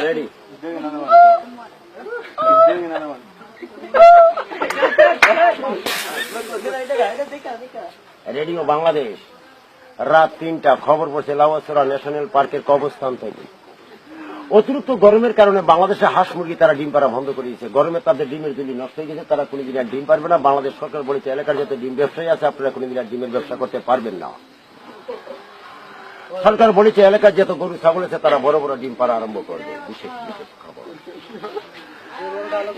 Ready. Radio Bangladesh, রাত ৩টা খবর পড়ছে লাউয়াছড়া ন্যাশনাল পার্কের কবরস্থান থেকে। অতিরিক্ত গরমের কারণে বাংলাদেশে হাঁস মুরগি তারা ডিম পাড়া বন্ধ করে দিয়েছে। গরমে তাদের ডিমের জন্য নষ্ট হয়ে গেছে, তারা কোনোদিন আর ডিম পারবে না। বাংলাদেশ সরকার বলেছে এলাকার যত ডিম ব্যবসায়ী আছে আপনারা কোনোদিন আর ডিমের ব্যবসা করতে পারবেন না। সরকার বলেছে এলাকার যত গরু ছাগল আছে তারা বড় বড় ডিম পাড়া আরম্ভ করবে। বিশেষ বিশেষ খবর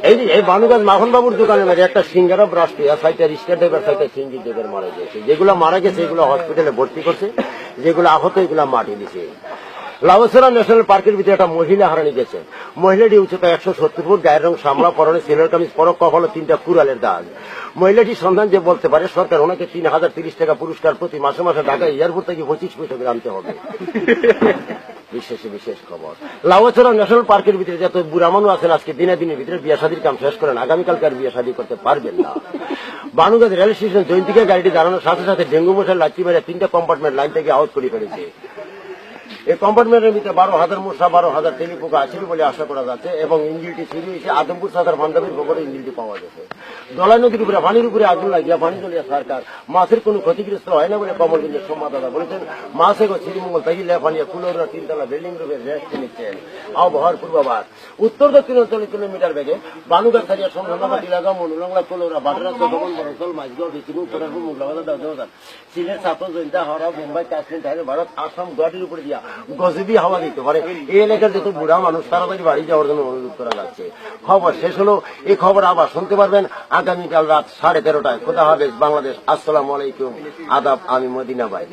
এই বানুগঞ্জ মাখন বাবুর দোকানের মাঝে একটা সিঙ্গারা ব্রাস্ট সাইটে রিক্সা ড্রাইভার সাইটে সিঙ্গি ড্রাইভার মারা গেছে। যেগুলো মারা গেছে এগুলো হসপিটালে ভর্তি করছে, যেগুলো আহত এগুলো মাটি দিছে। লাউয়াছড়া ন্যাশনাল পার্কের ভিতরে একটা মহিলা হারানি গেছে। মহিলাটি উচ্চতা 170 ফুট, গায়ের রং সামলা, পরনে সিলের কামিজ, পরক কপালে 3টা কুড়ালের দাগ। মহিলাটি সন্ধান যে বলতে পারে সরকার ওনাকে 3030 টাকা পুরস্কার প্রতি মাসে মাসে ঢাকা এয়ারপোর্ট থেকে 25 পয়সা করে আনতে হবে। বিশেষে বিশেষ খবর, লাউয়াছড়া ন্যাশনাল পার্কের ভিতরে যত বুড়া মানুষ আছেন আজকে দিনের ভিতরে বিয়ে শাদীর কাম শেষ করেন, আগামীকালকে আর বিয়ে শাদী করতে পারবেন না। বানুগঞ্জ রেল স্টেশন জয়ন্তিকা গাড়িটি দাঁড়ানোর সাথে সাথে ডেঙ্গু মশার লাঠি মেরে 3টা কম্পার্টমেন্ট লাইন থেকে আউট করে ফেলেছে। এই কম্পার্টমেন্টের ভিতরে 12,000 মশা 12,000 তেলিপোকা আছে বলে আশা করা যাচ্ছে এবং ইঞ্জিনটি চুরি হয়েছে। আদমপুর সাদার বান্দাবির খবরে ইঞ্জিনটি পাওয়া গেছে। দলাই নদীর উপরে পানির উপরে আগুন লাগিয়া পানি জ্বলিয়া সরকার মাছের কোনো ক্ষতিগ্রস্ত হয় না বলে কমলগঞ্জের সংবাদদাতা বলেছেন। মাছ এবং শ্রীমঙ্গল তাই লেফানিয়া কুলোরা 3তলা বিল্ডিং রূপে রেস্ট নিচ্ছেন। আবহাওয়ার পূর্বাভাস, উত্তর দক্ষিণ অঞ্চলে কিলোমিটার বেগে বানুগাছ ছাড়িয়া সংখ্যালঘা টিলাগা মনুলংলা কোলোরা বাটরা চৌদমন বরসল মাঝগাঁও বিচিমু কোটারপুর মুগলাবাদা দাউদাবাদ সিলেট ছাত্র জয়ন্তা হাওড়া মুম্বাই কাশ্মীর থাইল্যান্ড ভারত আসাম গুয়াহাটির উপরে দিয়া গজবি হাওয়া দিতে পারে। এই এলাকার যত বুড়া মানুষ তাড়াতাড়ি বাড়ি যাওয়ার জন্য অনুরোধ করা যাচ্ছে। খবর শেষ হলো। এই খবর আবার শুনতে পারবেন আগামীকাল রাত 13:30টায়। খোদা হাফেজ বাংলাদেশ। আসসালামু আলাইকুম, আদাব। আমি মদিনা ভাই।